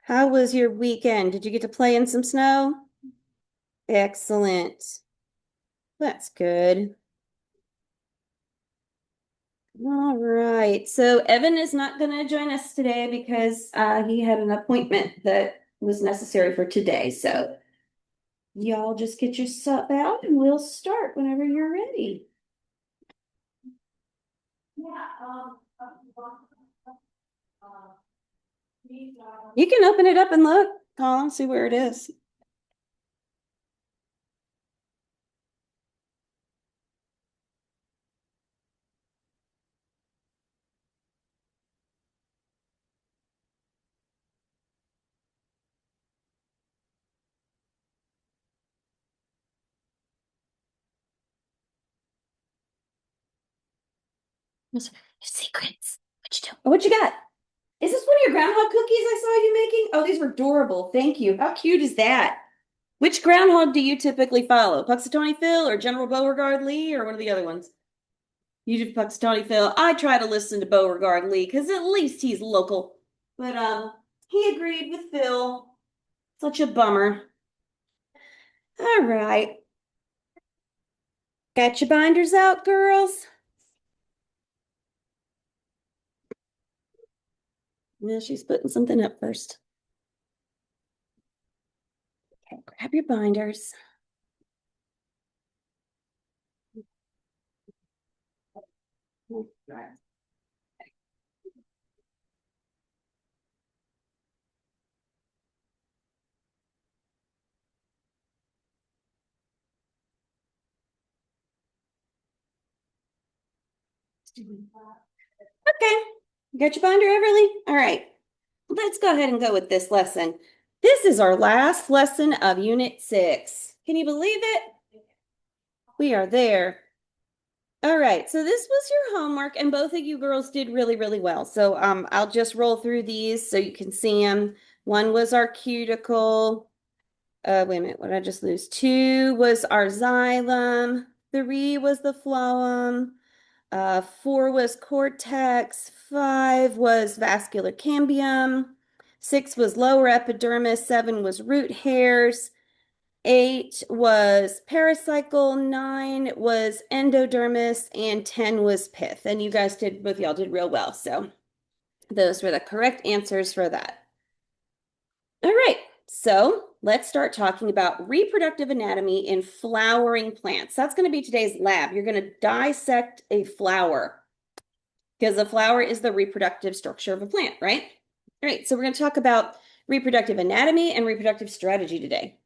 How was your weekend? Did you get to play in some snow? Excellent. That's good. All right. So Evan is not going to join us today because he had an appointment that was necessary for today. So y'all just get your stuff out and we'll start whenever you're ready. You can open it up and look, Colin, see where it is. Secrets. What you doing? What you got? Is this one of your groundhog cookies I saw you making? Oh, these were adorable. Thank you. How cute is that? Which groundhog do you typically follow? Puxatawny Phil or General Beauregard Lee or one of the other ones? You do Puxatawny Phil. I try to listen to Beauregard Lee because at least he's local. But he agreed with Phil. Such a bummer. All right. Got your binders out, girls? Yeah, she's putting something up first. Okay, grab your binders. Okay. Got your binder, Everly? All right. Let's go ahead and go with this lesson. This is our last lesson of Unit 6. Can you believe it? We are there. All right, so this was your homework, and both of you girls did really, really well. So I'll just roll through these so you can see them. One was our cuticle. Wait a minute, what did I just lose? Two was our xylem. Three was the phloem. Four was cortex. Five was vascular cambium. Six was lower epidermis. Seven was root hairs. Eight was pericycle. Nine was endodermis. And 10 was pith. And you guys did, both y'all did real well. So those were the correct answers for that. All right. So let's start talking about reproductive anatomy in flowering plants. That's going to be today's lab. You're going to dissect a flower because a flower is the reproductive structure of a plant, right? All right, so we're going to talk about reproductive anatomy and reproductive strategy today.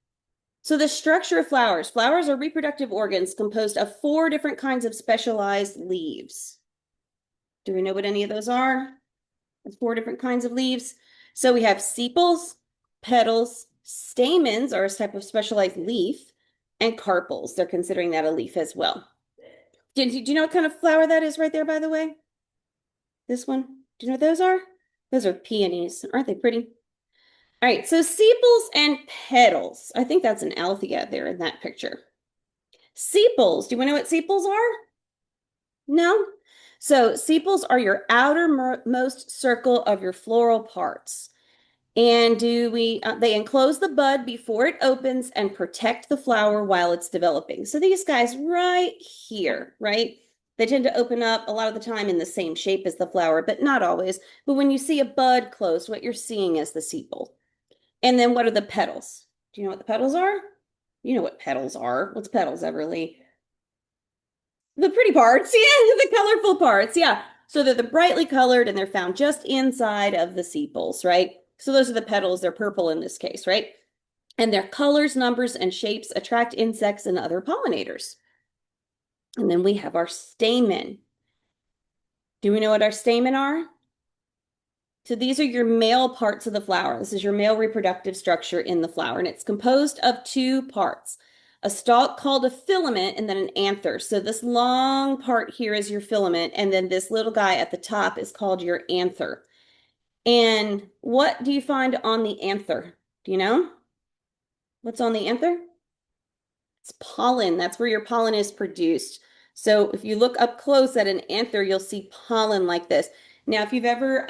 So the structure of flowers. Flowers are reproductive organs composed of 4 different kinds of specialized leaves. Do we know what any of those are? There's 4 different kinds of leaves. So we have sepals, petals, stamens are a type of specialized leaf, and carpels. They're considering that a leaf as well. Do you know what kind of flower that is right there, by the way? This one. Do you know what those are? Those are peonies. Aren't they pretty? All right, so sepals and petals. I think that's an althea there in that picture. Sepals. Do we know what sepals are? No? So sepals are your outermost circle of your floral parts. And they enclose the bud before it opens and protect the flower while it's developing. So these guys right here, right? They tend to open up a lot of the time in the same shape as the flower, but not always. But when you see a bud closed, what you're seeing is the sepal. And then what are the petals? Do you know what the petals are? You know what petals are. What's petals, Everly? The pretty parts, yeah, the colorful parts, yeah. So they're the brightly colored and they're found just inside of the sepals, right? So those are the petals. They're purple in this case, right? And their colors, numbers, and shapes attract insects and other pollinators. And then we have our stamen. Do we know what our stamen are? So these are your male parts of the flower. This is your male reproductive structure in the flower, and it's composed of 2 parts. A stalk called a filament and then an anther. So this long part here is your filament, and then this little guy at the top is called your anther. And what do you find on the anther? Do you know? What's on the anther? It's pollen. That's where your pollen is produced. So if you look up close at an anther, you'll see pollen like this. Now, if you've ever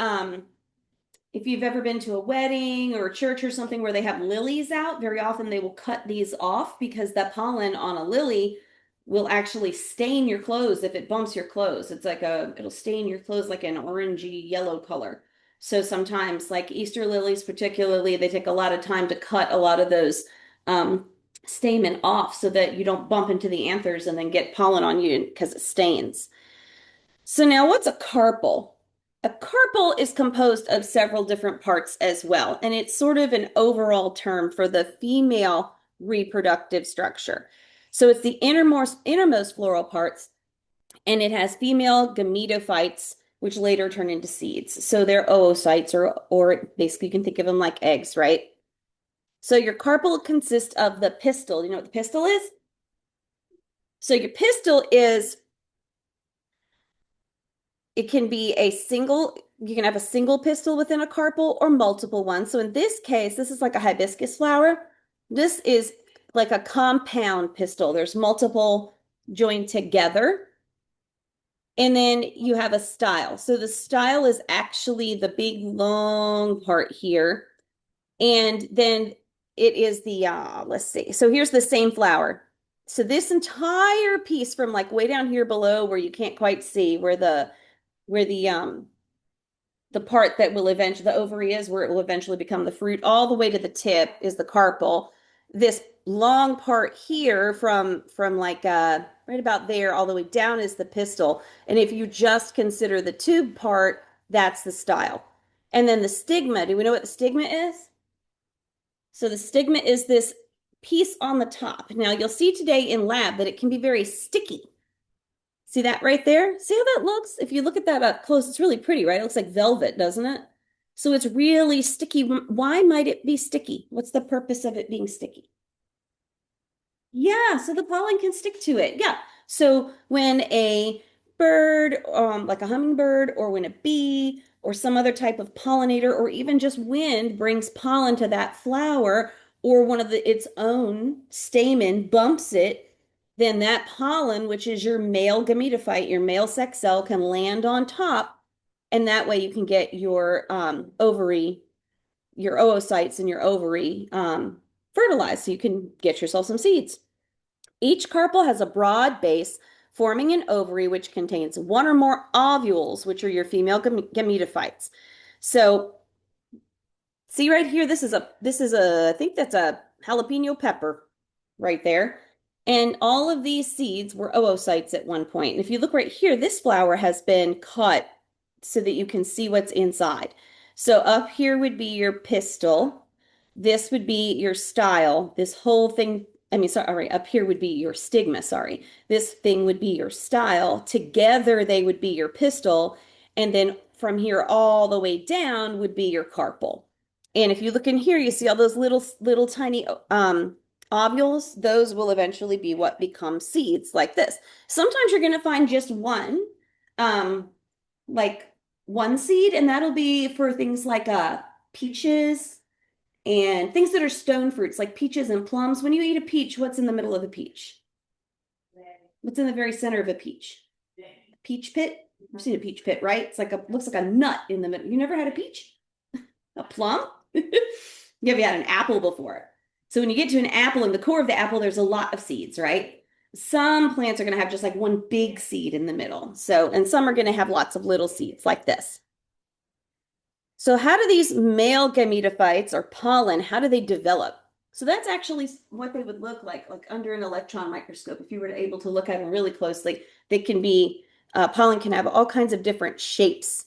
if you've ever been to a wedding or a church or something where they have lilies out, very often they will cut these off because the pollen on a lily will actually stain your clothes if it bumps your clothes. It'll stain your clothes like an orangey yellow color. So sometimes, like Easter lilies, particularly, they take a lot of time to cut a lot of those um, stamen off so that you don't bump into the anthers and then get pollen on you because it stains. So now what's a carpel? A carpel is composed of several different parts as well, and it's sort of an overall term for the female reproductive structure. So it's the innermost floral parts, and it has female gametophytes, which later turn into seeds. So they're oocytes, or basically you can think of them like eggs, right? So your carpel consists of the pistil. You know what the pistil is? So your pistil is it can be you can have a single pistil within a carpel or multiple ones. So in this case, this is like a hibiscus flower. This is like a compound pistil. There's multiple joined together. And then you have a style. So the style is actually the big long part here. And then it is let's see. So here's the same flower. So this entire piece from like way down here below where you can't quite see where the part that will eventually the ovary is where it will eventually become the fruit all the way to the tip is the carpel. This long part here from like right about there all the way down is the pistil, and if you just consider the tube part, that's the style. And then the stigma, do we know what the stigma is? So the stigma is this piece on the top. Now you'll see today in lab that it can be very sticky. See that right there? See how that looks? If you look at that up close, it's really pretty, right? It looks like velvet, doesn't it? So it's really sticky. Why might it be sticky? What's the purpose of it being sticky? Yeah, so the pollen can stick to it. Yeah. So when a bird, like a hummingbird, or when a bee or some other type of pollinator, or even just wind brings pollen to that flower, or one of its own stamen bumps it, then that pollen, which is your male gametophyte, your male sex cell, can land on top, and that way you can get your ovary, your oocytes in your ovary fertilized, so you can get yourself some seeds. Each carpel has a broad base forming an ovary which contains one or more ovules, which are your female gametophytes. So see right here, I think that's a jalapeno pepper right there. And all of these seeds were oocytes at one point. And if you look right here, this flower has been cut so that you can see what's inside. So up here would be your pistil. This would be your style. This whole thing, I mean, sorry, up here would be your stigma, sorry. This thing would be your style. Together, they would be your pistil. And then from here all the way down would be your carpel. And if you look in here, you see all those little tiny ovules. Those will eventually be what becomes seeds like this. Sometimes you're going to find just one, um, like one seed, and that'll be for things like peaches and things that are stone fruits, like peaches and plums. When you eat a peach, what's in the middle of a peach? What's in the very center of a peach? Peach pit. I've seen a peach pit, right? It's like looks like a nut in the middle. You never had a peach? A plum? You have had an apple before. So when you get to an apple, in the core of the apple, there's a lot of seeds, right? Some plants are going to have just like one big seed in the middle. So, and some are going to have lots of little seeds like this. So how do these male gametophytes or pollen, how do they develop? So that's actually what they would look like under an electron microscope. If you were able to look at them really closely, they can be, pollen can have all kinds of different shapes.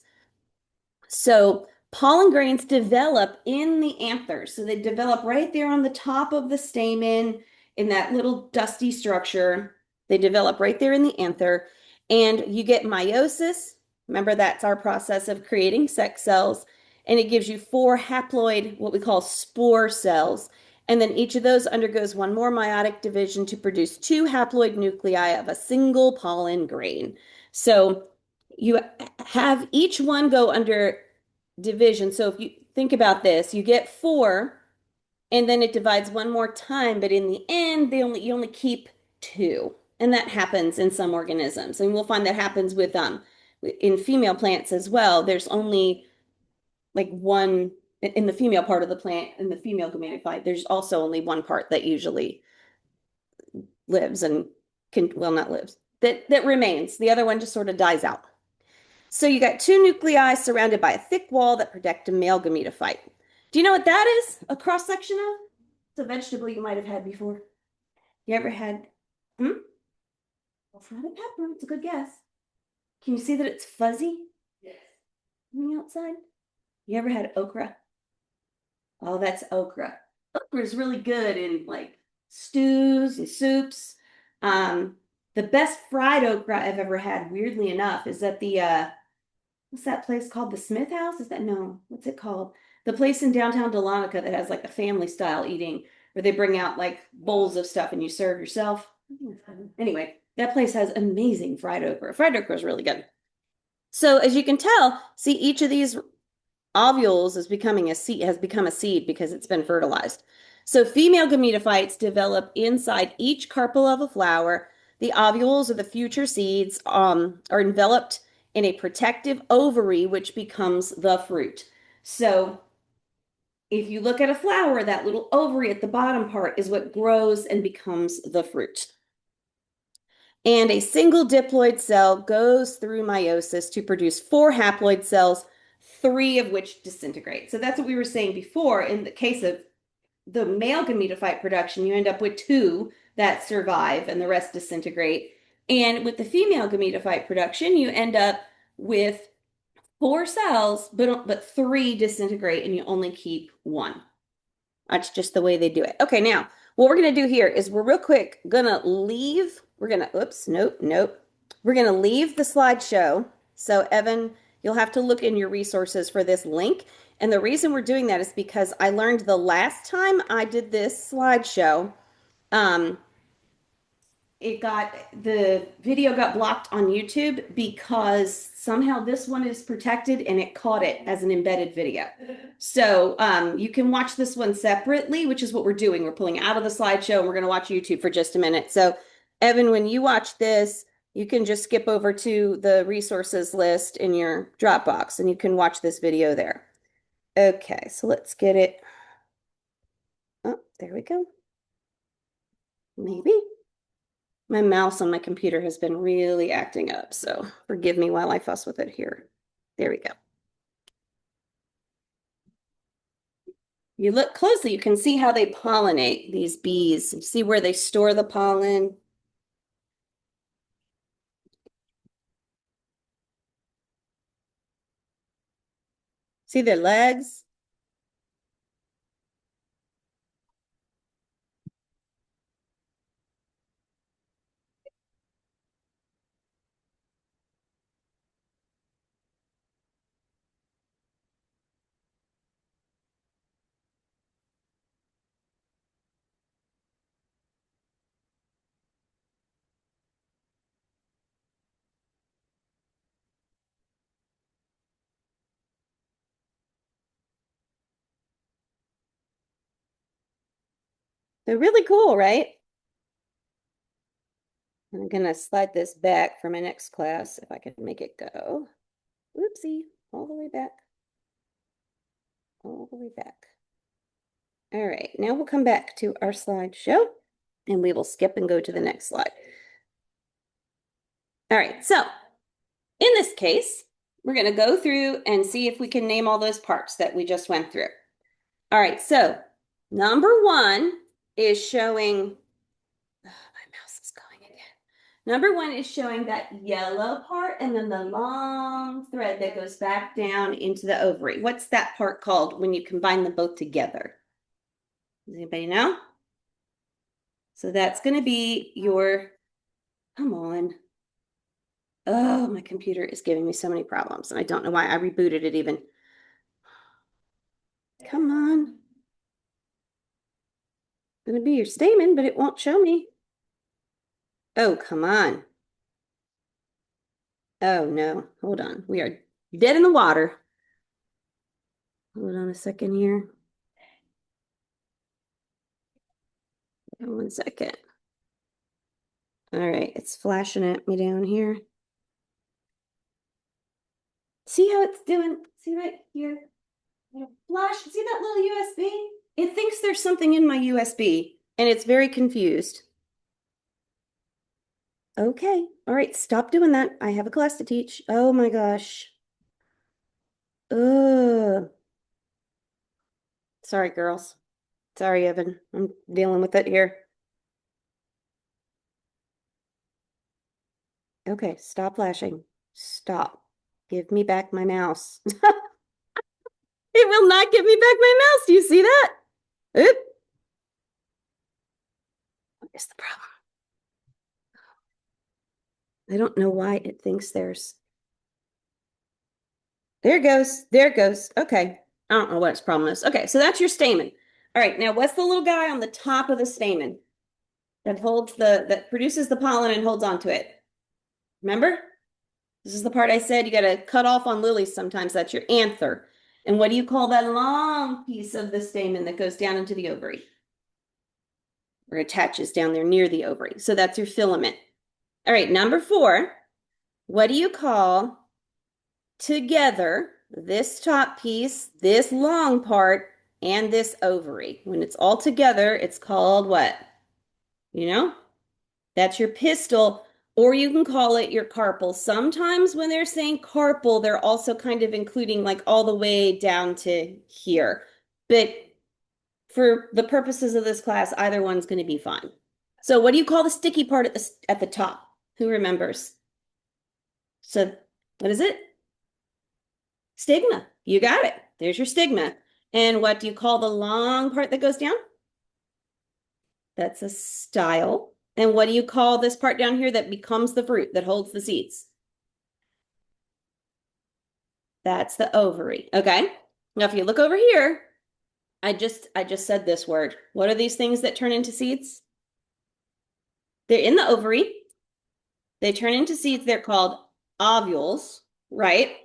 So pollen grains develop in the anthers. So they develop right there on the top of the stamen in that little dusty structure. They develop right there in the anther. And you get meiosis. Remember, that's our process of creating sex cells. And it gives you 4 haploid, what we call spore cells. And then each of those undergoes one more meiotic division to produce 2 haploid nuclei of a single pollen grain. So you have each one go under division. So if you think about this, you get 4 and then it divides one more time, but in the end, you only keep 2. And that happens in some organisms. And we'll find that happens with in female plants as well. There's only like one in the female part of the plant, in the female gametophyte, there's also only one part that usually lives and can, well, not lives, that remains. The other one just sort of dies out. So you got two nuclei surrounded by a thick wall that protect a male gametophyte. Do you know what that is? A cross section of? It's a vegetable you might have had before. You ever had? Hmm? It's not a pepper. It's a good guess. Can you see that it's fuzzy? Yes. On the outside. You ever had okra? Oh, that's okra. Okra is really good in like stews and soups. Um, the best fried okra I've ever had, weirdly enough, is at the what's that place called? The Smith House? Is that no? What's it called? The place in downtown Dahlonega that has like a family style eating where they bring out like bowls of stuff and you serve yourself. Anyway, that place has amazing fried okra. Fried okra is really good. So as you can tell, see each of these ovules is becoming a seed, has become a seed because it's been fertilized. So female gametophytes develop inside each carpel of a flower. The ovules or the future seeds are enveloped in a protective ovary, which becomes the fruit. So if you look at a flower, that little ovary at the bottom part is what grows and becomes the fruit. And a single diploid cell goes through meiosis to produce four haploid cells, three of which disintegrate. So that's what we were saying before. In the case of the male gametophyte production, you end up with two that survive and the rest disintegrate. And with the female gametophyte production, you end up with four cells, but three disintegrate and you only keep one. That's just the way they do it. Okay, now what we're going to do here is we're real quick going to leave. We're going to, oops, nope, nope. We're going to leave the slideshow. So Evan, you'll have to look in your resources for this link. And the reason we're doing that is because I learned the last time I did this slideshow, um, the video got blocked on YouTube because somehow this one is protected and it caught it as an embedded video. So you can watch this one separately, which is what we're doing. We're pulling out of the slideshow and we're going to watch YouTube for just a minute. So Evan, when you watch this, you can just skip over to the resources list in your Dropbox and you can watch this video there. Okay, so let's get it. Oh, there we go. Maybe. My mouse on my computer has been really acting up, so forgive me while I fuss with it here. There we go. You look closely, you can see how they pollinate, these bees. You see where they store the pollen. See their legs? They're really cool, right? I'm gonna slide this back for my next class if I can make it go. Oopsie, all the way back. All the way back. All right, now we'll come back to our slideshow and we will skip and go to the next slide. All right, so in this case, we're going to go through and see if we can name all those parts that we just went through. All right, so number one is showing, my mouse is going again. Number one is showing that yellow part and then the long thread that goes back down into the ovary. What's that part called when you combine them both together? Does anybody know? So that's going to be your, come on. Oh, my computer is giving me so many problems and I don't know why I rebooted it even. Come on. Going to be your stamen, but it won't show me. Oh, come on. Oh, no. Hold on. We are dead in the water. Hold on a second here. 1 second. All right. It's flashing at me down here. See how it's doing? See right here? Flash, see that little USB? It thinks there's something in my USB and it's very confused. Okay, all right, stop doing that. I have a class to teach. Oh my gosh. Ugh. Sorry, girls. Sorry, Evan. I'm dealing with it here. Okay, stop flashing. Stop. Give me back my mouse. It will not give me back my mouse. Do you see that? Oop. What is the problem? I don't know why it thinks there's. There it goes. There it goes. Okay. I don't know what its problem is. Okay, so that's your stamen. All right, now what's the little guy on the top of the stamen that produces the pollen and holds onto it? Remember? This is the part I said you got to cut off on lilies sometimes. That's your anther. And what do you call that long piece of the stamen that goes down into the ovary? Or attaches down there near the ovary. So that's your filament. All right, number 4. What do you call together this top piece, this long part, and this ovary? When it's all together, it's called what? You know? That's your pistil, or you can call it your carpel. Sometimes when they're saying carpel, they're also kind of including like all the way down to here. But for the purposes of this class, either one's going to be fine. So what do you call the sticky part at the top? Who remembers? So what is it? Stigma. You got it. There's your stigma. And what do you call the long part that goes down? That's a style. And what do you call this part down here that becomes the fruit that holds the seeds? That's the ovary. Okay. Now, if you look over here, I just said this word. What are these things that turn into seeds? They're in the ovary. They turn into seeds. They're called ovules, right?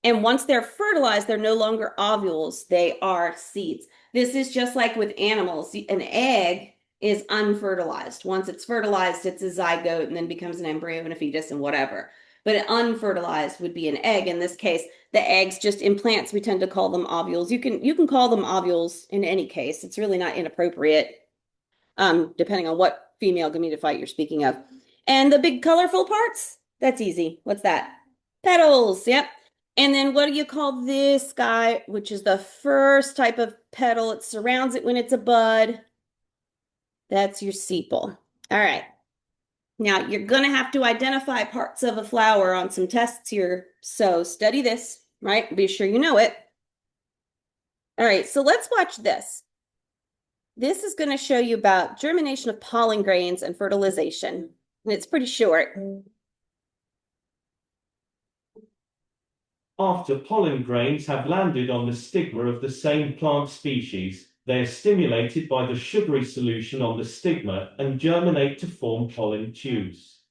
And once they're fertilized, they're no longer ovules. They are seeds. This is just like with animals. An egg is unfertilized. Once it's fertilized, it's a zygote and then becomes an embryo and a fetus and whatever. But an unfertilized would be an egg. In this case, the eggs just in plants, we tend to call them ovules. You can call them ovules in any case. It's really not inappropriate, depending on what female gametophyte you're speaking of. And the big colorful parts, that's easy. What's that? Petals. Yep. And then what do you call this guy, which is the first type of petal? It surrounds it when it's a bud. That's your sepal. All right. Now you're going to have to identify parts of a flower on some tests here. So study this, right? Be sure you know it. All right. So let's watch this. This is going to show you about germination of pollen grains and fertilization. And it's pretty short. After pollen grains have landed on the stigma of the same plant species, they are stimulated by the sugary solution on the stigma and germinate to form pollen tubes.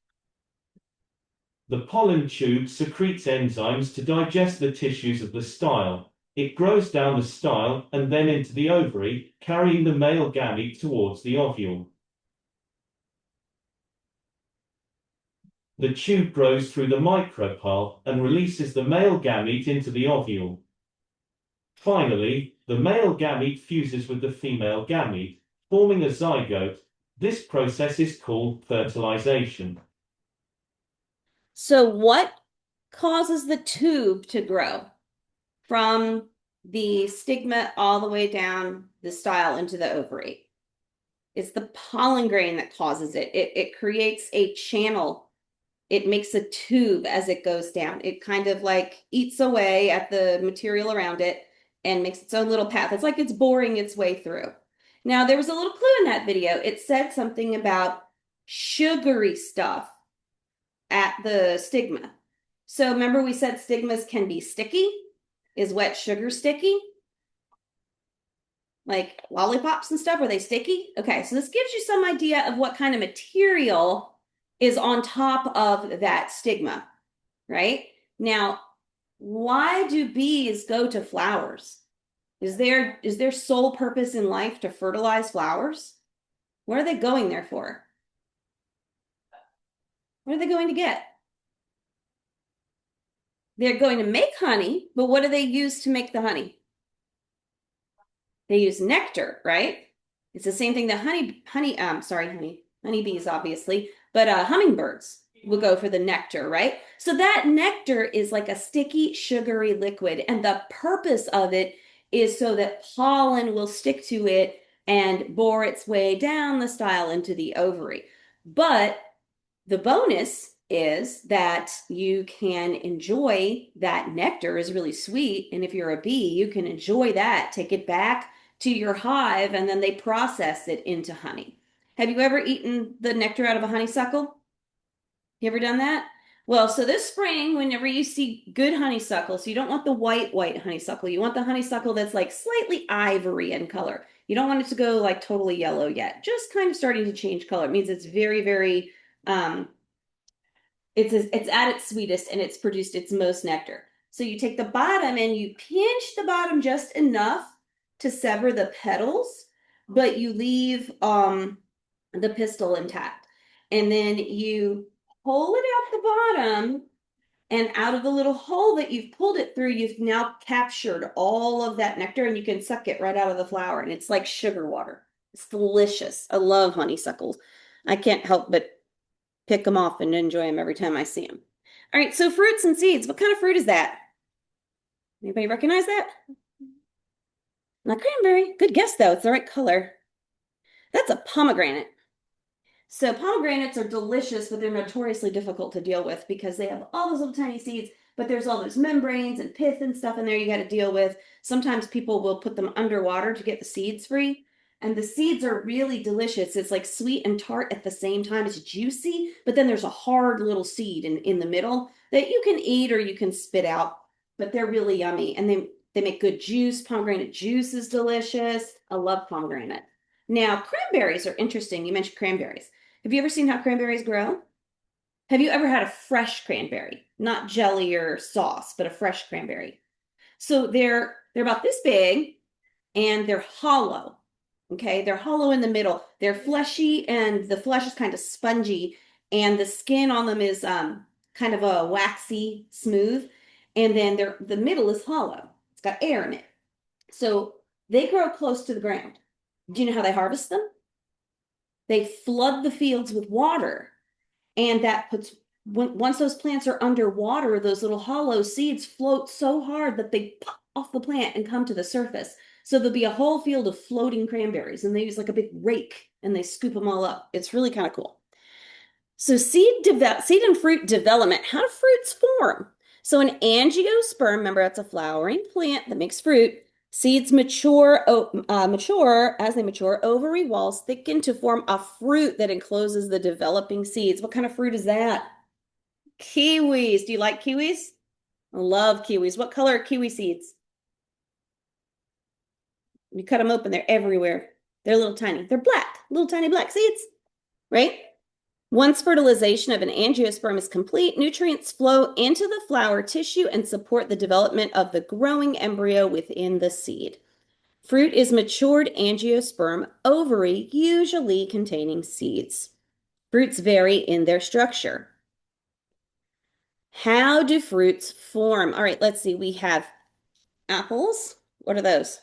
The pollen tube secretes enzymes to digest the tissues of the style. It grows down the style and then into the ovary, carrying the male gamete towards the ovule. The tube grows through the micropyle and releases the male gamete into the ovule. Finally, the male gamete fuses with the female gamete, forming a zygote. This process is called fertilization. So what causes the tube to grow from the stigma all the way down the style into the ovary? It's the pollen grain that causes it. It creates a channel. It makes a tube as it goes down. It kind of like eats away at the material around it and makes its own little path. It's like it's boring its way through. Now, there was a little clue in that video. It said something about sugary stuff at the stigma. So remember we said stigmas can be sticky? Is wet sugar sticky? Like lollipops and stuff, are they sticky? Okay, so this gives you some idea of what kind of material is on top of that stigma, right? Now, why do bees go to flowers? Is their sole purpose in life to fertilize flowers? What are they going there for? What are they going to get? They're going to make honey, but what do they use to make the honey? They use nectar, right? It's the same thing that honeybees, obviously, but hummingbirds will go for the nectar, right? So that nectar is like a sticky, sugary liquid, and the purpose of it is so that pollen will stick to it and bore its way down the style into the ovary. But the bonus is that you can enjoy that nectar is really sweet. And if you're a bee, you can enjoy that, take it back to your hive, and then they process it into honey. Have you ever eaten the nectar out of a honeysuckle? You ever done that? Well, so this spring, whenever you see good honeysuckle, so you don't want the white honeysuckle, you want the honeysuckle that's like slightly ivory in color. You don't want it to go like totally yellow yet, just kind of starting to change color. It means it's very, um, it's at its sweetest and it's produced its most nectar. So you take the bottom and you pinch the bottom just enough to sever the petals, but you leave the pistil intact. And then you pull it out the bottom, and out of the little hole that you've pulled it through, you've now captured all of that nectar and you can suck it right out of the flower. And it's like sugar water. It's delicious. I love honeysuckles. I can't help but pick them off and enjoy them every time I see them. All right, so fruits and seeds. What kind of fruit is that? Anybody recognize that? Not cranberry. Good guess, though. It's the right color. That's a pomegranate. So pomegranates are delicious, but they're notoriously difficult to deal with because they have all those little tiny seeds, but there's all those membranes and pith and stuff in there you got to deal with. Sometimes people will put them underwater to get the seeds free. And the seeds are really delicious. It's like sweet and tart at the same time. It's juicy, but then there's a hard little seed in the middle that you can eat or you can spit out, but they're really yummy. And they make good juice. Pomegranate juice is delicious. I love pomegranate. Now, cranberries are interesting. You mentioned cranberries. Have you ever seen how cranberries grow? Have you ever had a fresh cranberry? Not jelly or sauce, but a fresh cranberry. So they're about this big and they're hollow. Okay, they're hollow in the middle. They're fleshy and the flesh is kind of spongy and the skin on them is kind of a waxy smooth, and then the middle is hollow. It's got air in it. So they grow close to the ground. Do you know how they harvest them? They flood the fields with water, and that puts once those plants are underwater, those little hollow seeds float so hard that they pop off the plant and come to the surface. So there'll be a whole field of floating cranberries, and they use like a big rake and they scoop them all up. It's really kind of cool. So seed and fruit development. How do fruits form? So an angiosperm, remember that's a flowering plant that makes fruit. Seeds mature as they mature. Ovary walls thicken to form a fruit that encloses the developing seeds. What kind of fruit is that? Kiwis. Do you like kiwis? I love kiwis. What color are kiwi seeds? You cut them open, they're everywhere. They're little tiny. They're black, little tiny black seeds, right? Once fertilization of an angiosperm is complete, nutrients flow into the flower tissue and support the development of the growing embryo within the seed. Fruit is matured angiosperm ovary, usually containing seeds. Fruits vary in their structure. How do fruits form? All right, let's see. We have apples. What are those?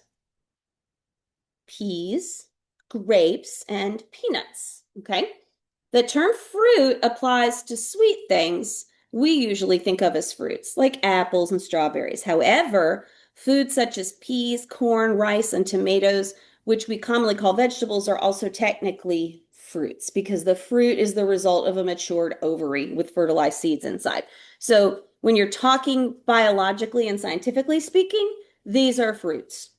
Peas, grapes, and peanuts. Okay. The term fruit applies to sweet things we usually think of as fruits, like apples and strawberries. However, foods such as peas, corn, rice, and tomatoes, which we commonly call vegetables, are also technically fruits because the fruit is the result of a matured ovary with fertilized seeds inside. So when you're talking biologically and scientifically speaking, these are fruits.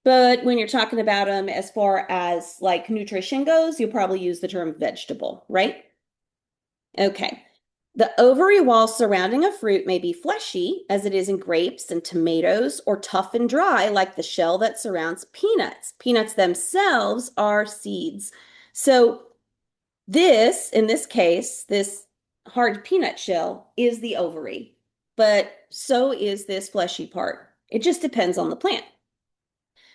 But when you're talking about them as far as like nutrition goes, you'll probably use the term vegetable, right? Okay. The ovary wall surrounding a fruit may be fleshy, as it is in grapes and tomatoes, or tough and dry, like the shell that surrounds peanuts. Peanuts themselves are seeds. So in this case, this hard peanut shell is the ovary, but so is this fleshy part. It just depends on the plant.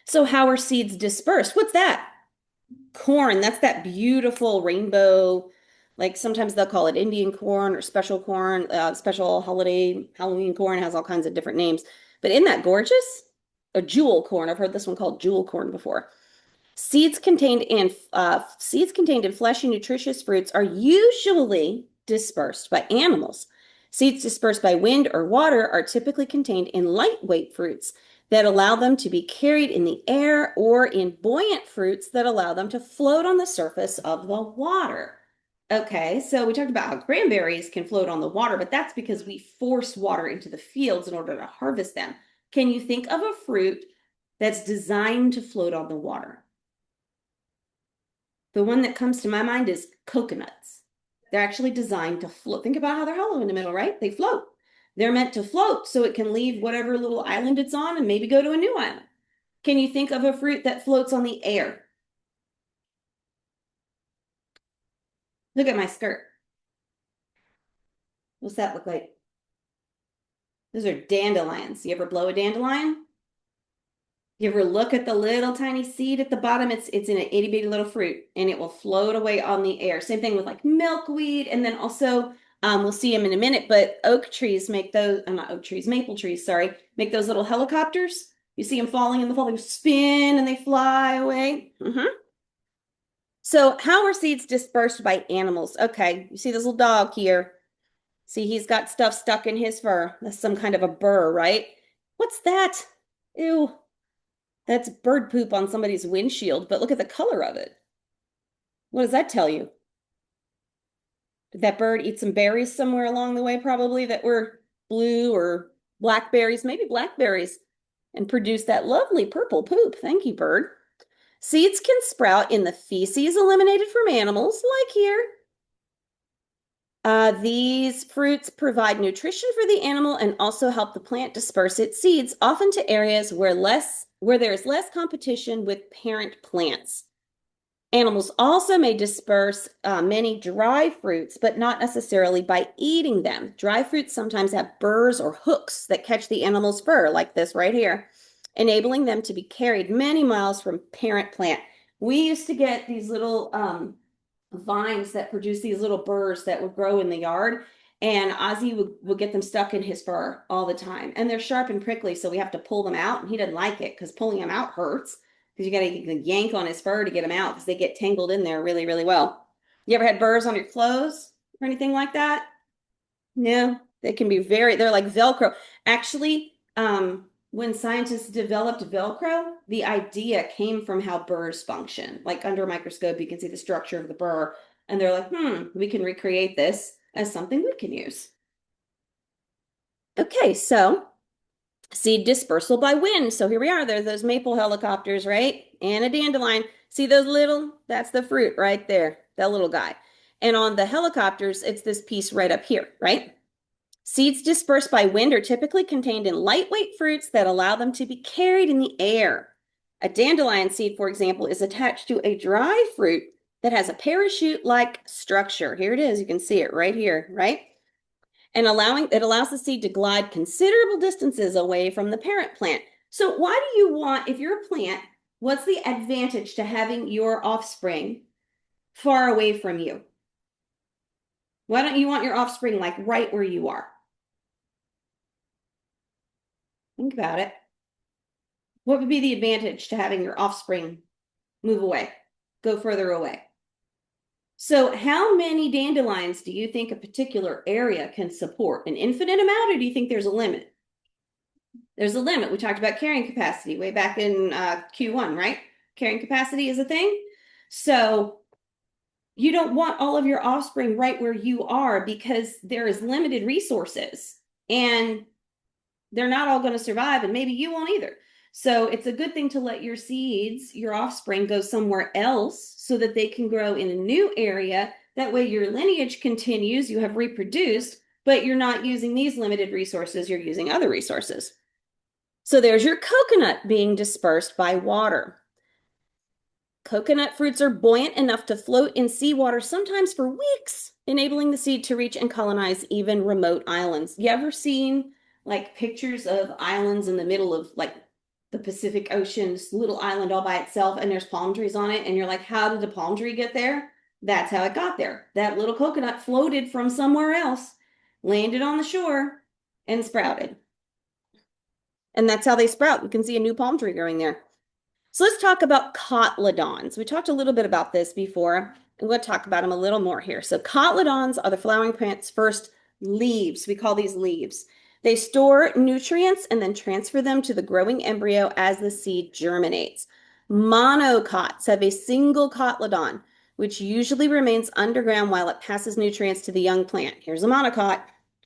So how are seeds dispersed? What's that? Corn. That's that beautiful rainbow. Like sometimes they'll call it Indian corn or special corn, special holiday Halloween corn has all kinds of different names. But isn't that gorgeous? a jewel corn. I've heard this one called jewel corn before. Seeds contained in fleshy, nutritious fruits are usually dispersed by animals. Seeds dispersed by wind or water are typically contained in lightweight fruits that allow them to be carried in the air or in buoyant fruits that allow them to float on the surface of the water. Okay, so we talked about how cranberries can float on the water, but that's because we force water into the fields in order to harvest them. Can you think of a fruit that's designed to float on the water? The one that comes to my mind is coconuts. They're actually designed to float. Think about how they're hollow in the middle, right? They float. They're meant to float so it can leave whatever little island it's on and maybe go to a new island. Can you think of a fruit that floats on the air? Look at my skirt. What's that look like? Those are dandelions. You ever blow a dandelion? You ever look at the little tiny seed at the bottom? It's in an itty bitty little fruit and it will float away on the air. Same thing with like milkweed. And then also, we'll see them in a minute, but oak trees make those, not oak trees, maple trees, sorry, make those little helicopters. You see them falling in the fall, they spin and they fly away. So, how are seeds dispersed by animals? Okay, you see this little dog here. See, he's got stuff stuck in his fur. That's some kind of a burr, right? What's that? Ew. That's bird poop on somebody's windshield, but look at the color of it. What does that tell you? Did that bird eat some berries somewhere along the way, probably that were blue or blackberries, maybe blackberries, and produce that lovely purple poop? Thank you, bird. Seeds can sprout in the feces eliminated from animals, like here. These fruits provide nutrition for the animal and also help the plant disperse its seeds, often to areas where there is less competition with parent plants. Animals also may disperse many dry fruits, but not necessarily by eating them. Dry fruits sometimes have burrs or hooks that catch the animal's fur, like this right here, enabling them to be carried many miles from parent plant. We used to get these little vines that produce these little burrs that would grow in the yard. And Ozzy would get them stuck in his fur all the time. And they're sharp and prickly, so we have to pull them out. And he doesn't like it because pulling them out hurts because you got to yank on his fur to get them out because they get tangled in there really, really well. You ever had burrs on your clothes or anything like that? No, they can be they're like Velcro. Actually, when scientists developed Velcro, the idea came from how burrs function. Like under a microscope, you can see the structure of the burr, and they're like, we can recreate this as something we can use. Okay, so seed dispersal by wind. So here we are. There's those maple helicopters, right? And a dandelion. See those little? That's the fruit right there, that little guy. And on the helicopters, it's this piece right up here, right? Seeds dispersed by wind are typically contained in lightweight fruits that allow them to be carried in the air. A dandelion seed, for example, is attached to a dry fruit that has a parachute-like structure. Here it is. You can see it right here, right? And it allows the seed to glide considerable distances away from the parent plant. So why do you want, if you're a plant, what's the advantage to having your offspring far away from you? Why don't you want your offspring like right where you are? Think about it. What would be the advantage to having your offspring move away, go further away? So how many dandelions do you think a particular area can support? An infinite amount, or do you think there's a limit? There's a limit. We talked about carrying capacity way back in Q1, right? Carrying capacity is a thing. So you don't want all of your offspring right where you are because there is limited resources and they're not all going to survive, and maybe you won't either. So it's a good thing to let your seeds, your offspring, go somewhere else so that they can grow in a new area. That way your lineage continues, you have reproduced, but you're not using these limited resources, you're using other resources. So there's your coconut being dispersed by water. Coconut fruits are buoyant enough to float in seawater, sometimes for weeks, enabling the seed to reach and colonize even remote islands. You ever seen like pictures of islands in the middle of like the Pacific Ocean, this little island all by itself, and there's palm trees on it, and you're like, how did the palm tree get there? That's how it got there. That little coconut floated from somewhere else, landed on the shore, and sprouted. And that's how they sprout. You can see a new palm tree growing there. So let's talk about cotyledons. We talked a little bit about this before, and we'll talk about them a little more here. So cotyledons are the flowering plant's first leaves. We call these leaves. They store nutrients and then transfer them to the growing embryo as the seed germinates. Monocots have a single cotyledon, which usually remains underground while it passes nutrients to the young plant. Here's a monocot.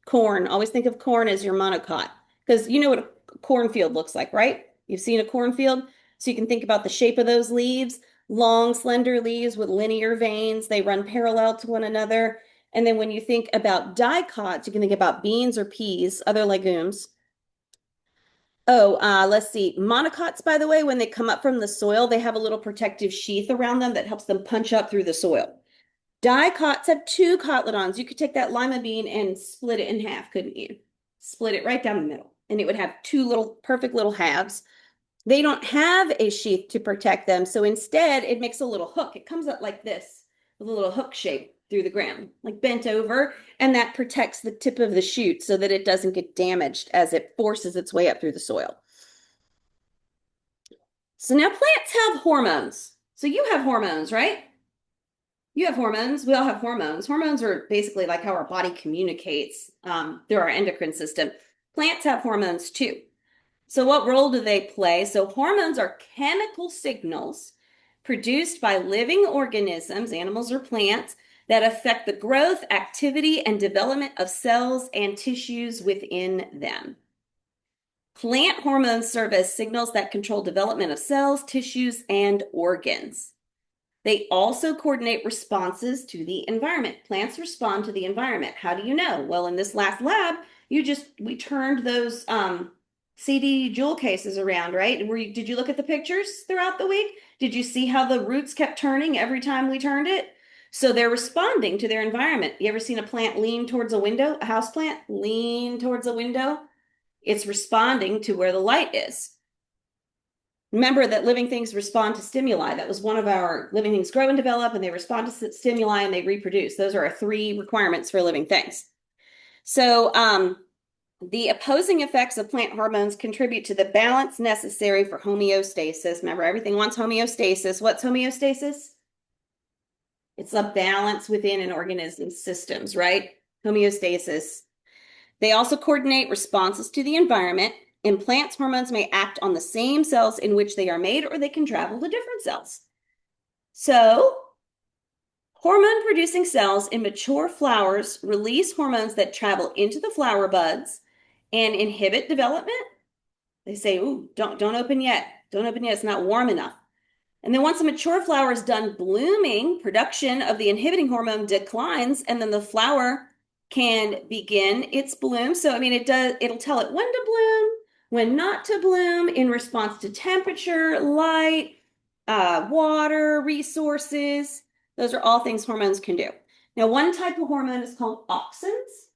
Corn. Always think of corn as your monocot because you know what a cornfield looks like, right? You've seen a cornfield? So you can think about the shape of those leaves, long, slender leaves with linear veins. They run parallel to one another. And then when you think about dicots, you can think about beans or peas, other legumes. Oh, let's see. Monocots, by the way, when they come up from the soil, they have a little protective sheath around them that helps them punch up through the soil. Dicots have two cotyledons. You could take that lima bean and split it in half, couldn't you? Split it right down the middle, and it would have two little perfect little halves. They don't have a sheath to protect them, so instead it makes a little hook. It comes up like this, with a little hook shape through the ground, like bent over, and that protects the tip of the shoot so that it doesn't get damaged as it forces its way up through the soil. So now plants have hormones. So you have hormones, right? You have hormones. We all have hormones. Hormones are basically like how our body communicates through our endocrine system. Plants have hormones too. So what role do they play? So hormones are chemical signals produced by living organisms, animals or plants, that affect the growth, activity, and development of cells and tissues within them. Plant hormones serve as signals that control development of cells, tissues, and organs. They also coordinate responses to the environment. Plants respond to the environment. How do you know? Well, in this last lab, we turned those CD jewel cases around, right? Did you look at the pictures throughout the week? Did you see how the roots kept turning every time we turned it? So they're responding to their environment. You ever seen a plant lean towards a window? A house plant lean towards a window? It's responding to where the light is. Remember that living things respond to stimuli. That was one of our living things grow and develop, and they respond to stimuli and they reproduce. Those are our three requirements for living things. So, the opposing effects of plant hormones contribute to the balance necessary for homeostasis. Remember, everything wants homeostasis. What's homeostasis? It's a balance within an organism's systems, right? Homeostasis. They also coordinate responses to the environment. In plants, hormones may act on the same cells in which they are made, or they can travel to different cells. So, hormone-producing cells in mature flowers release hormones that travel into the flower buds and inhibit development. They say, "Ooh, don't open yet. Don't open yet. It's not warm enough." And then once a mature flower is done blooming, production of the inhibiting hormone declines, and then the flower can begin its bloom. So, I mean, it'll tell it when to bloom, when not to bloom in response to temperature, light, water, resources. Those are all things hormones can do. Now, one type of hormone is called auxins,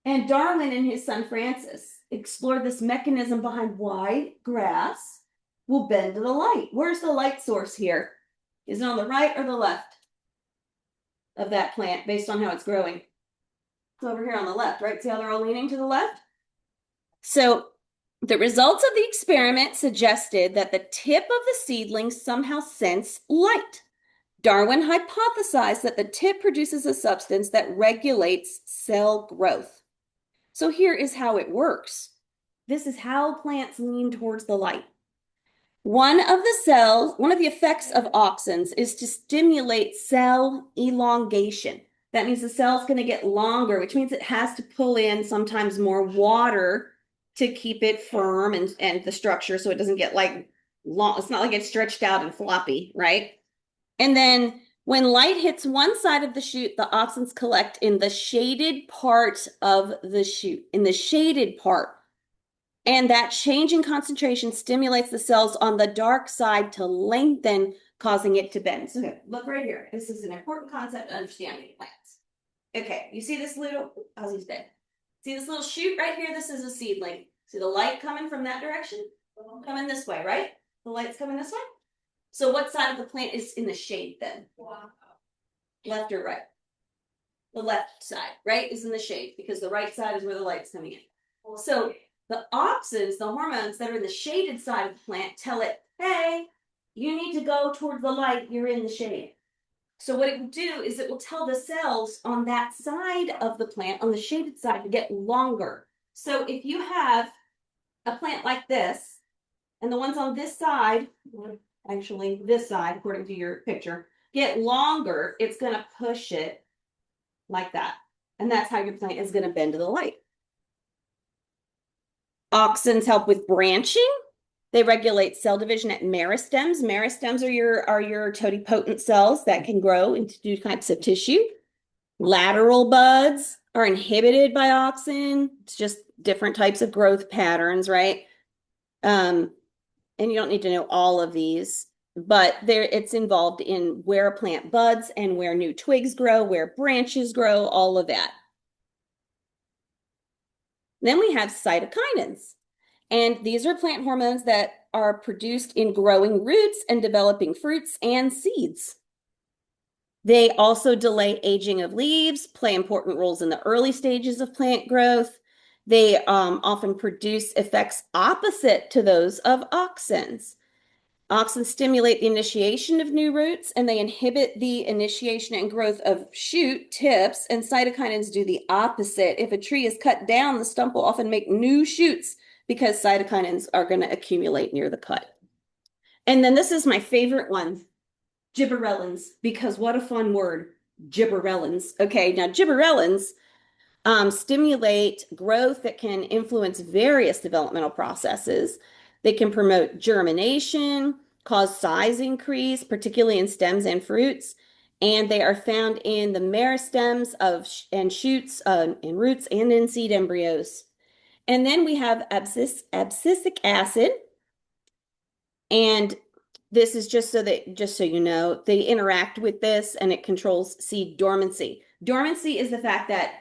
and Darwin and his son Francis explored this mechanism behind why grass will bend to the light. Where's the light source here? Is it on the right or the left of that plant based on how it's growing? It's over here on the left, right? See how they're all leaning to the left? So the results of the experiment suggested that the tip of the seedlings somehow sense light. Darwin hypothesized that the tip produces a substance that regulates cell growth. So here is how it works. This is how plants lean towards the light. One of the effects of auxins is to stimulate cell elongation. That means the cell's going to get longer, which means it has to pull in sometimes more water to keep it firm and the structure so it doesn't get like long. It's not like it's stretched out and floppy, right? And then when light hits one side of the shoot, the auxins collect in the shaded part of the shoot, in the shaded part. And that change in concentration stimulates the cells on the dark side to lengthen, causing it to bend. So look right here. This is an important concept to understanding plants. Okay, you see this little, Ozzy's dead. See this little shoot right here? This is a seedling. See the light coming from that direction? Coming this way, right? The light's coming this way? So what side of the plant is in the shade then? Left or right? The left side, right, is in the shade because the right side is where the light's coming in. So The auxins, the hormones that are in the shaded side of the plant, tell it, hey, you need to go toward the light, you're in the shade. So what it will do is it will tell the cells on that side of the plant, on the shaded side, to get longer. So if you have a plant like this, and the ones on this side, actually this side, according to your picture, get longer, it's going to push it like that. And that's how your plant is going to bend to the light. Auxins help with branching. They regulate cell division at meristems. Meristems are your totipotent cells that can grow into new types of tissue. Lateral buds are inhibited by auxin. It's just different types of growth patterns, right? And you don't need to know all of these, but it's involved in where a plant buds and where new twigs grow, where branches grow, all of that. Then we have cytokinins. And these are plant hormones that are produced in growing roots and developing fruits and seeds. They also delay aging of leaves, play important roles in the early stages of plant growth. They often produce effects opposite to those of auxins. Auxins stimulate the initiation of new roots, and they inhibit the initiation and growth of shoot tips, and cytokinins do the opposite. If a tree is cut down, the stump will often make new shoots because cytokinins are going to accumulate near the cut. And then this is my favorite one, gibberellins, because what a fun word, gibberellins. Okay, now gibberellins stimulate growth that can influence various developmental processes. They can promote germination, cause size increase, particularly in stems and fruits, and they are found in the meristems and shoots in roots and in seed embryos. And then we have abscisic acid, and this is just so you know, they interact with this and it controls seed dormancy. Dormancy is the fact that,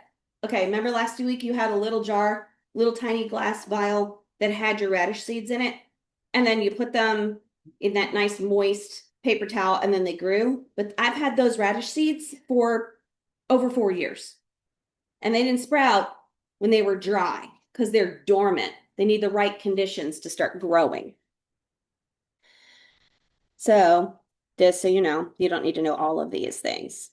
okay, remember last week you had a little jar, little tiny glass vial that had your radish seeds in it, and then you put them in that nice moist paper towel and then they grew. But I've had those radish seeds for over 4 years, and they didn't sprout when they were dry because they're dormant. They need the right conditions to start growing. So just so you know, you don't need to know all of these things.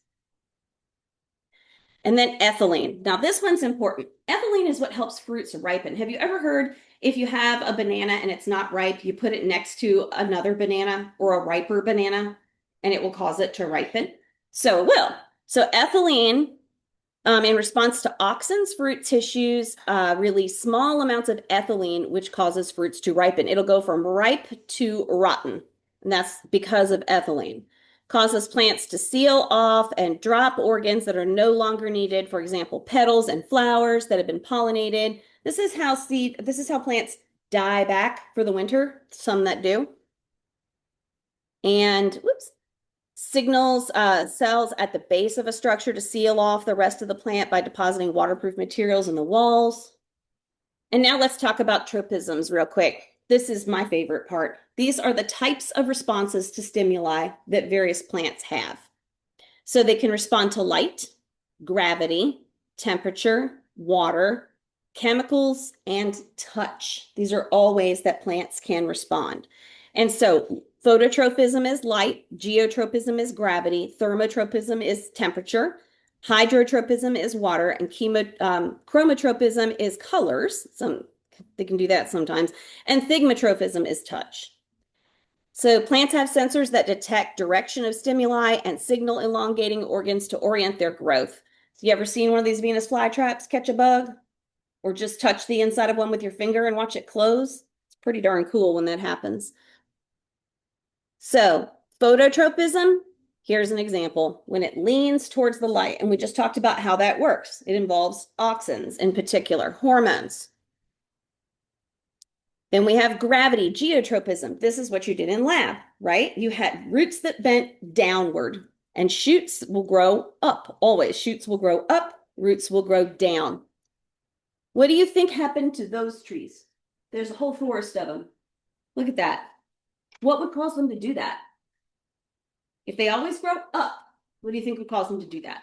And then ethylene. Now this one's important. Ethylene is what helps fruits ripen. Have you ever heard if you have a banana and it's not ripe, you put it next to another banana or a riper banana and it will cause it to ripen? So it will. So ethylene, in response to auxins, fruit tissues release small amounts of ethylene, which causes fruits to ripen. It'll go from ripe to rotten. And that's because of ethylene. Causes plants to seal off and drop organs that are no longer needed. For example, petals and flowers that have been pollinated. This is how plants die back for the winter, some that do. And signals cells at the base of a structure to seal off the rest of the plant by depositing waterproof materials in the walls. And now let's talk about tropisms real quick. This is my favorite part. These are the types of responses to stimuli that various plants have. So they can respond to light, gravity, temperature, water, chemicals, and touch. These are all ways that plants can respond. And so phototropism is light, geotropism is gravity, thermotropism is temperature, hydrotropism is water, and chromotropism is colors. They can do that sometimes. And thigmotropism is touch. So plants have sensors that detect direction of stimuli and signal elongating organs to orient their growth. So you ever seen one of these Venus flytraps catch a bug? Or just touch the inside of one with your finger and watch it close? It's pretty darn cool when that happens. So phototropism, here's an example. When it leans towards the light, and we just talked about how that works. It involves auxins, in particular, hormones. Then we have gravity, geotropism. This is what you did in lab, right? You had roots that bent downward, and shoots will grow up, always. Shoots will grow up, roots will grow down. What do you think happened to those trees? There's a whole forest of them. Look at that. What would cause them to do that? If they always grow up, what do you think would cause them to do that?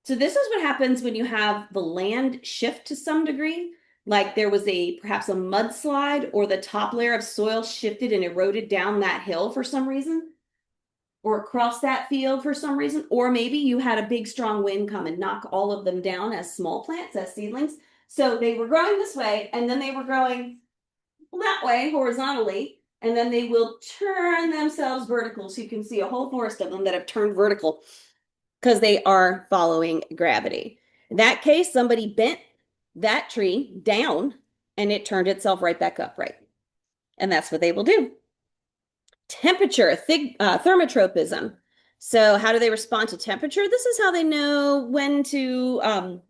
So this is what happens when you have the land shift to some degree. like there was perhaps a mudslide or the top layer of soil shifted and eroded down that hill for some reason or across that field for some reason, or maybe you had a big strong wind come and knock all of them down as small plants, as seedlings. So they were growing this way, and then they were growing that way horizontally, and then they will turn themselves vertical. So you can see a whole forest of them that have turned vertical because they are following gravity. In that case, somebody bent that tree down and it turned itself right back upright. And that's what they will do. Temperature, thermotropism. So, how do they respond to temperature? This is how they know when to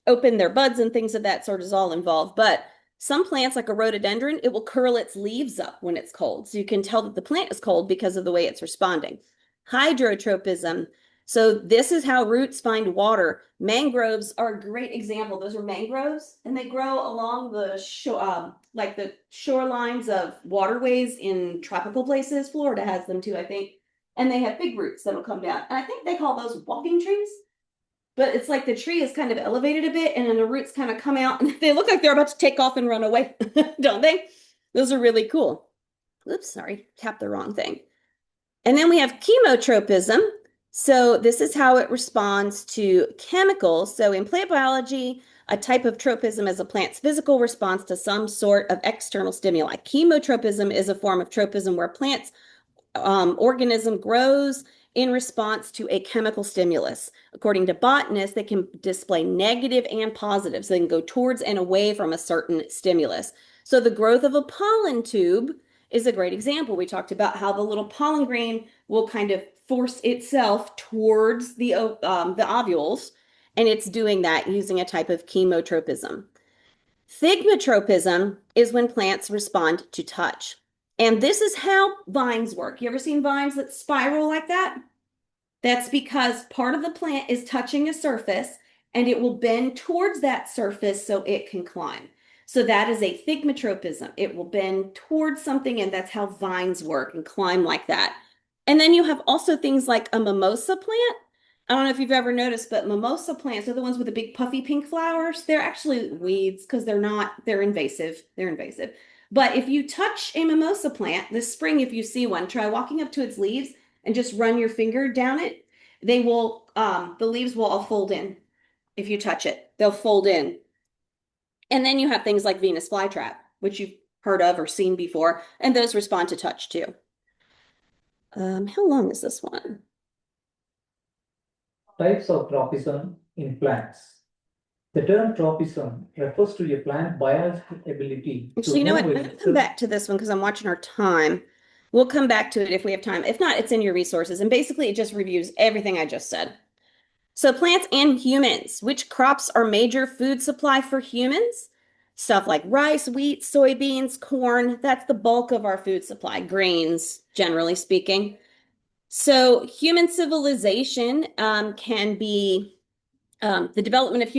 open their buds and things of that sort is all involved. But some plants, like a rhododendron, it will curl its leaves up when it's cold. So you can tell that the plant is cold because of the way it's responding. Hydrotropism. So this is how roots find water. Mangroves are a great example. Those are mangroves, and they grow along the like the shorelines of waterways in tropical places. Florida has them too, I think. And they have big roots that'll come down. And I think they call those walking trees. But it's like the tree is kind of elevated a bit, and then the roots kind of come out, and they look like they're about to take off and run away, don't they? Those are really cool. Oops, sorry, tapped the wrong thing. And then we have chemotropism. So this is how it responds to chemicals. So in plant biology, a type of tropism is a plant's physical response to some sort of external stimuli. Chemotropism is a form of tropism where plants organism grows in response to a chemical stimulus. According to botanists, they can display negative and positive, so they can go towards and away from a certain stimulus. So the growth of a pollen tube is a great example. We talked about how the little pollen grain will kind of force itself towards the ovules, and it's doing that using a type of chemotropism. Thigmotropism is when plants respond to touch. And this is how vines work. You ever seen vines that spiral like that? That's because part of the plant is touching a surface and it will bend towards that surface so it can climb. So that is a thigmotropism. It will bend towards something, and that's how vines work and climb like that. And then you have also things like a mimosa plant. I don't know if you've ever noticed, but mimosa plants are the ones with the big puffy pink flowers. They're actually weeds because they're invasive. They're invasive. But if you touch a mimosa plant this spring, if you see one, try walking up to its leaves and just run your finger down it. The leaves will all fold in if you touch it. They'll fold in. And then you have things like Venus flytrap, which you've heard of or seen before, and those respond to touch too. How long is this one? Types of tropism in plants. The term tropism refers to a plant biological ability So to you know what? move I'm with gonna come back to this one because I'm watching our time. We'll come back to it if we have time. If not, it's in your resources. And basically, it just reviews everything I just said. So plants and humans, which crops are major food supply for humans? Stuff like rice, wheat, soybeans, corn, that's the bulk of our food supply, grains, generally speaking. So human civilization can be the development of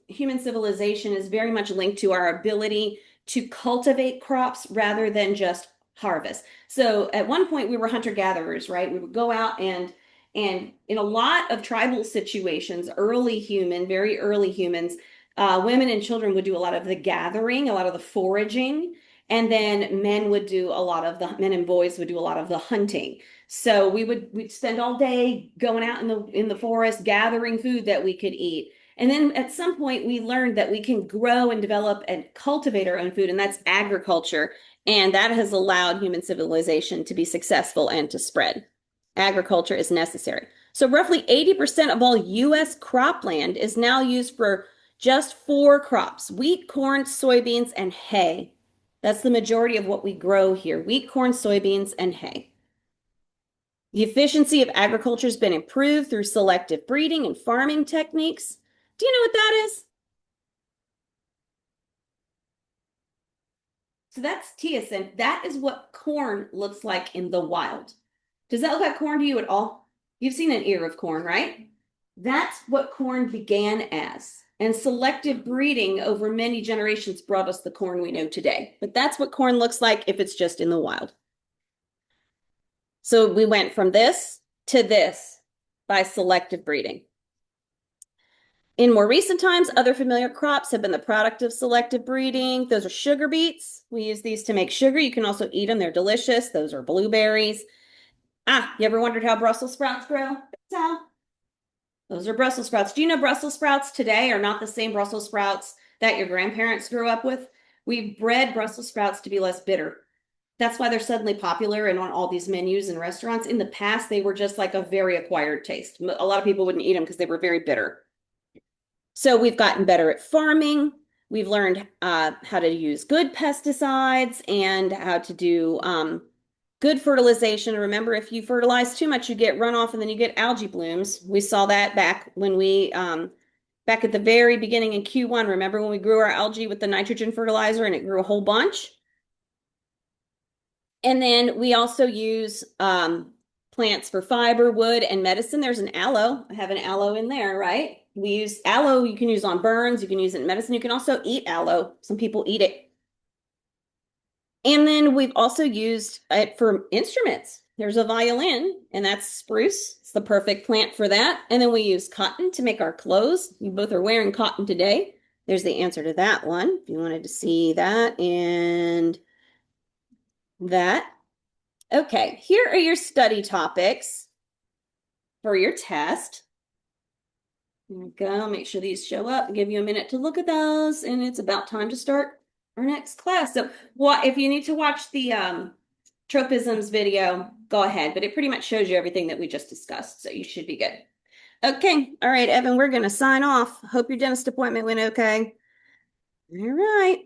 human civilization is very much linked to our ability to cultivate crops rather than just harvest. So at one point we were hunter-gatherers, right? We would go out and in a lot of tribal situations, very early humans, women and children would do a lot of the gathering, a lot of the foraging, and then men and boys would do a lot of the hunting. So we'd spend all day going out in the forest gathering food that we could eat. And then at some point we learned that we can grow and develop and cultivate our own food, and that's agriculture. And that has allowed human civilization to be successful and to spread. Agriculture is necessary. So roughly 80% of all US cropland is now used for just 4 crops: wheat, corn, soybeans, and hay. That's the majority of what we grow here: wheat, corn, soybeans, and hay. The efficiency of agriculture has been improved through selective breeding and farming techniques. Do you know what that is? So that's teosyn. That is what corn looks like in the wild. Does that look like corn to you at all? You've seen an ear of corn, right? That's what corn began as. And selective breeding over many generations brought us the corn we know today. But that's what corn looks like if it's just in the wild. So we went from this to this by selective breeding. In more recent times, other familiar crops have been the product of selective breeding. Those are sugar beets. We use these to make sugar. You can also eat them. They're delicious. Those are blueberries. You ever wondered how Brussels sprouts grow? So, those are Brussels sprouts. Do you know Brussels sprouts today are not the same Brussels sprouts that your grandparents grew up with? We've bred Brussels sprouts to be less bitter. That's why they're suddenly popular and on all these menus and restaurants. In the past, they were just like a very acquired taste. A lot of people wouldn't eat them because they were very bitter. So we've gotten better at farming. We've learned how to use good pesticides and how to do good fertilization. Remember, if you fertilize too much, you get runoff and then you get algae blooms. We saw that back when back at the very beginning in Q1. Remember when we grew our algae with the nitrogen fertilizer and it grew a whole bunch? And then we also use plants for fiber, wood, and medicine. There's an aloe. I have an aloe in there, right? We use aloe. You can use on burns. You can use it in medicine. You can also eat aloe. Some people eat it. And then we've also used it for instruments. There's a violin, and that's spruce. It's the perfect plant for that. And then we use cotton to make our clothes. You both are wearing cotton today. There's the answer to that one, if you wanted to see that and that. Okay, here are your study topics for your test. There we go. Make sure these show up. Give you a minute to look at those, and it's about time to start our next class. So, if you need to watch the tropisms video, go ahead. But it pretty much shows you everything that we just discussed, so you should be good. Okay. All right, Evan, we're going to sign off. Hope your dentist appointment went okay. All right.